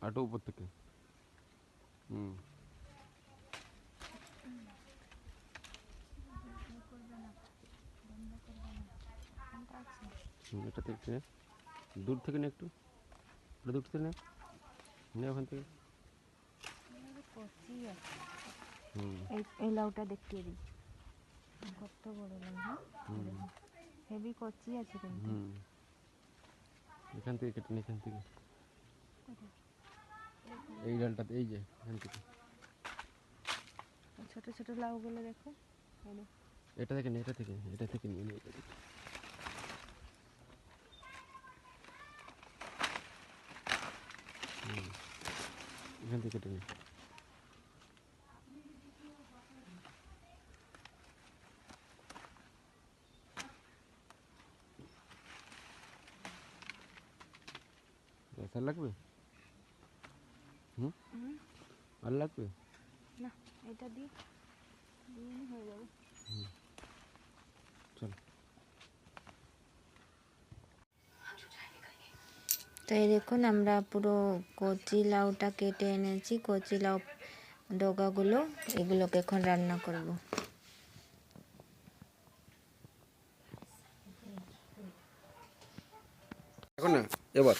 আটো উপর থেকে। এটা থেকে দূর থেকে নে, একটু দূর থেকে নে ওখান থেকে। এই লাউটা দেখিয়ে দিই কত বড় লাউ। হেভি কচি আছে কিন্তু। এখান থেকে কেটে নে, এখান থেকে এই ডালটাতে, এই যে এখান থেকে ছোট ছোট লাউগুলো দেখো। এটা থেকে নে, এটা থেকে নিয়ে নে, এটা থেকে। এখান থেকে কেটে নে। আর লাগবে? আর লাগবে না, এটা দিয়ে হয়ে যাবে। চল। তো এই দেখুন আমরা পুরো কচি লাউটা কেটে এনেছি, কচি লাউ ডগাগুলো, এগুলোকে এখন রান্না করব। এখন না, এবার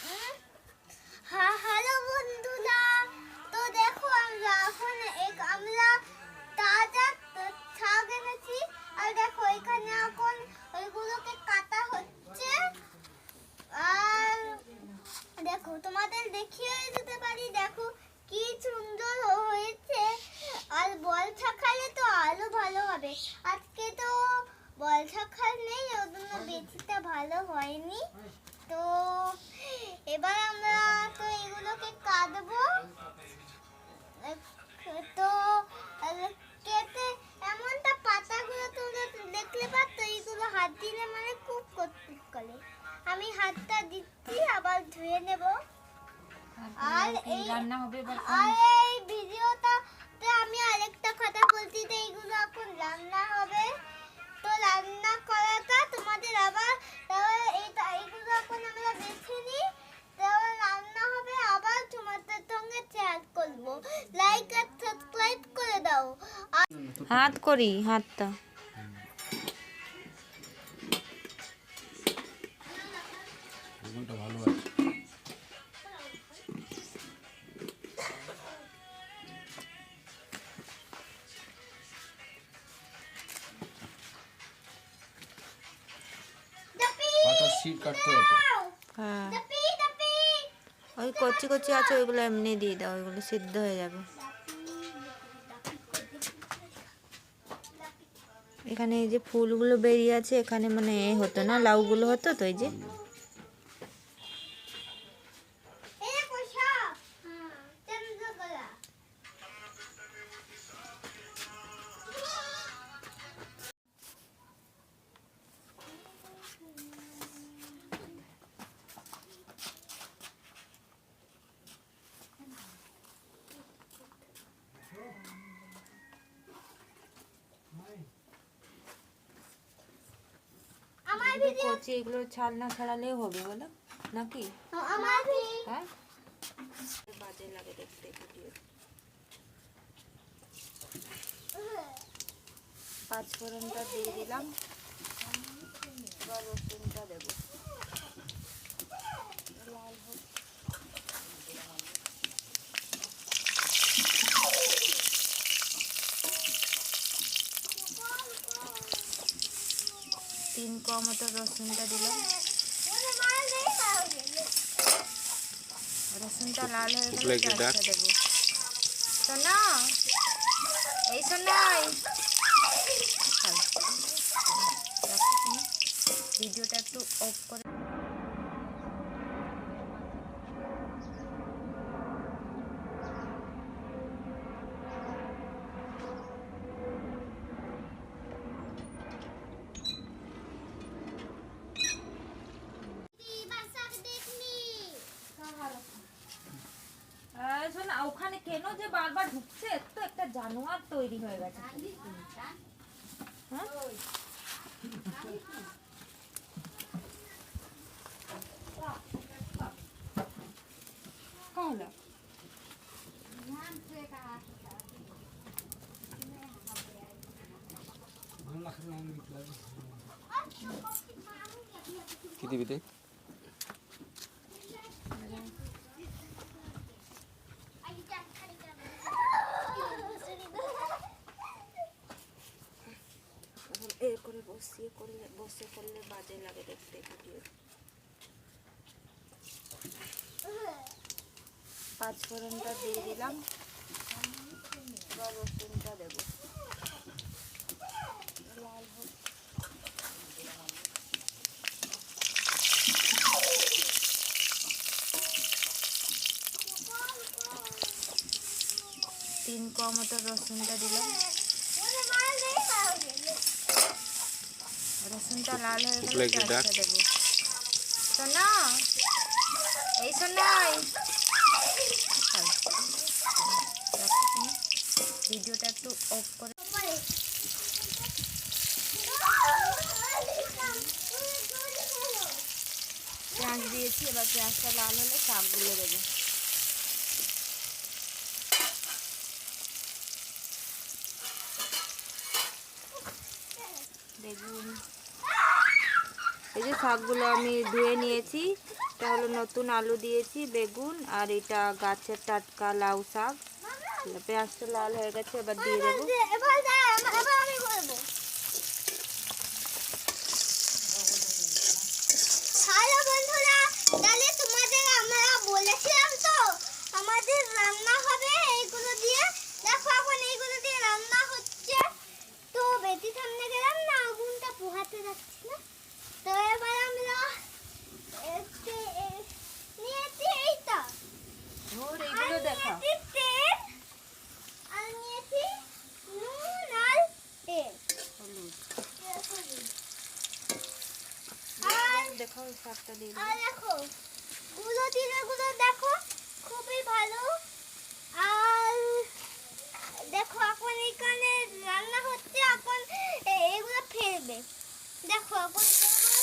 হ্যাঁ, হ্যালো বন্ধুরা। তো দেখো আমরা তাজা শাক এনেছি। আর দেখো এখানে এখন ওইগুলোকে কাটা হচ্ছে। আর দেখো তোমাদের দেখিয়ে দিতে পারি, দেখো কি সুন্দর হয়েছে। আর বল ছাকালে তো আরো ভালো হবে। আজকে তো বল ছাকাল নেই, ওই জন্য বেশিটা ভালো হয়নি। তো এবার আমরা তো এগুলোকে কাটবো। তো কেটে এমনটা পাতাগুলো তোমরা দেখলে পাচ্ছ, এইগুলো হাত দিলে মানে খুব কটকুট করে। আমি হাতটা দিচ্ছি, আবার ধুয়ে নেব। আর এই ভিডিওটাতে আমি আরেকটা কথা বলছি, যে এইগুলো এখন রান্না হবে। তো রান্না করাটা তোমাদের আবার এইগুলো এখন আমরা বেছে নিই, তারপর রান্না হবে, আবার তোমাদের সঙ্গে শেয়ার করবো। লাইক আর সাবস্ক্রাইব করে দাও। হাত করি, হাতটা ভালো আছে। পাতার শীট কাটতে হবে। হ্যাঁ, ওই কচি কচি আছে ওইগুলো এমনি দিয়ে দাও, ওইগুলো সিদ্ধ হয়ে যাবে। এখানে এই যে ফুলগুলো বেরিয়ে আছে, এখানে মানে হতো না, লাউগুলো হতো। তো এই যে কচি, এগুলো ছাল না ছাড়ালেও হবে বলো নাকি? হ্যাঁ, বাজে লাগে দেখতে ভিডিও। পাঁচফোড়নটা দিয়ে দিলাম, এবার রসুনটা দেবো। লাল হোক। 3 কোয়া মতো রসুনটা দিলাম। রসুনটা লাল হয়ে গেলে পেঁয়াজটা দেবো। সোনা, এই সোনাই, ভিডিওটা একটু অফ করে। ওখানে কেন যে বারবার ঢুকছে, তো একটা জানোয়ার তৈরি হয়ে গেছে। পৃথিবীতে? এ করে বসে করলে বাজে লাগে দেখতে ভিডিও। 5 ফোড়নটা দিয়ে দিলাম, এবার রসুনটা দেবো। লাল হোক। 3 কোয়া মতো রসুনটা দিলাম। রসুনটা লাল হয়ে গেলে পেঁয়াজটা দেবো। সোনা, এই সোনাই, ভিডিওটা একটু অফ করে। পেঁয়াজ দিয়েছি, এবার পেঁয়াজটা লাল হলে শাকগুলো দেবো। বেগুন, এই যে শাকগুলো আমি ধুয়ে নিয়েছি, এটা হলো নতুন আলু দিয়েছি, বেগুন, আর এটা গাছের টাটকা লাউ শাক। পেঁয়াজটা লাল হয়ে গেছে, এবার দিয়ে দেবো। হ্যালো বন্ধুরা, তাহলে তোমাদের আমরা বলেছিলাম তো আমাদের রান্না হবে এইগুলো দিয়ে। দেখো এখন এইগুলো দিয়ে রান্না হচ্ছে। তো বেটি সামনে গেলাম না, আগুনটা পোহাতে যাচ্ছি না। তো এবার আমরা নিয়েছি এইটা, এইগুলো দেখা, তেল, আর নিয়েছি নুন আর তেল, আর দেখো শাকটা দিয়ে আর দেখো গুলো জিরেগুলো দেখো খুবই ভালো। আর দেখো এখন এখানে রান্না হচ্ছে, এখন এগুলো ফেলবে। দেখো এখন এগুলো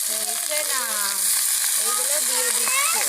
ফেলছে না, এইগুলো দিয়ে দিচ্ছে।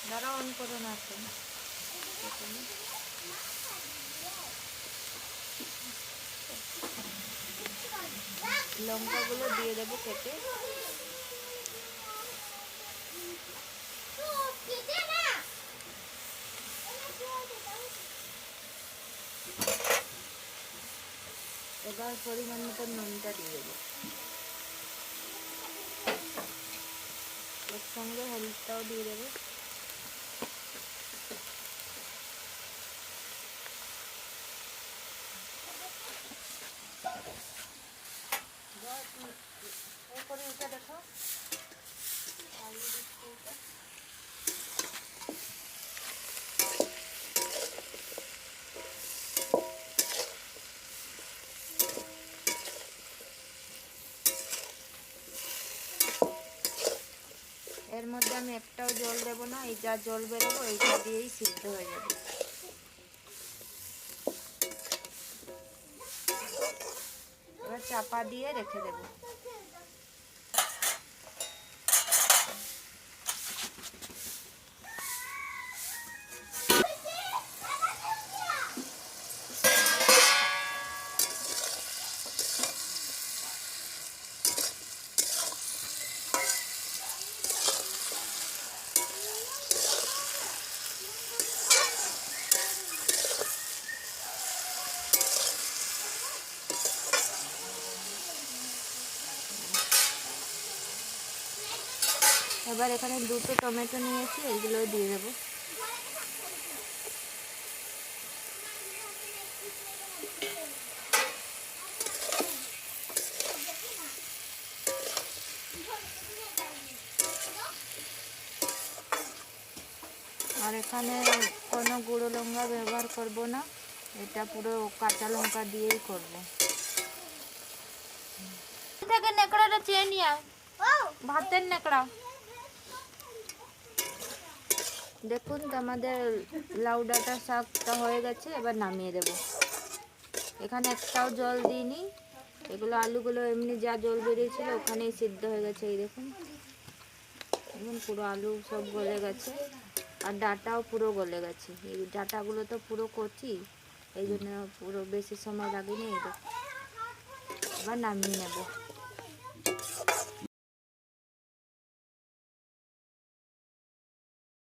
দাঁড়া, অন করে না এখন। লঙ্কাগুলো দিয়ে দেবো কেটে। এবার পরিমাণ মতো নুনটা দিয়ে দেবো, এর সঙ্গে হলুদটাও দিয়ে দেবো। দেখো আলু দিচ্ছি। এর মধ্যে আমি একটাও জল দেবো না, এই যা জল বেরোবো এইটা দিয়েই সিদ্ধ হয়ে যাবে। এবার চাপা দিয়ে রেখে দেবো। এবার এখানে 2টো টমেটো নিয়েছি, এইগুলো দিয়ে দেবো। আর এখানে কোনো গুঁড়ো লঙ্কা ব্যবহার করব না, এটা পুরো কাঁচা লঙ্কা দিয়েই করব। থেকে নেকড়াটা চেয়ে নিয়ে আয়, ও ভাতের নেকড়া। দেখুন তো আমাদের লাউ ডাঁটা শাকটা হয়ে গেছে, এবার নামিয়ে দেব। এখানে একটাও জল দিইনি, এগুলো আলুগুলো এমনি যা জল বেরিয়েছিল ওখানেই সিদ্ধ হয়ে গেছে। এই দেখুন, এখন পুরো আলু সব গলে গেছে আর ডাঁটাও পুরো গলে গেছে। এই ডাঁটাগুলো তো পুরো কচি, এই জন্য পুরো বেশি সময় লাগেনি। এই দেখুন, এবার নামিয়ে নেব।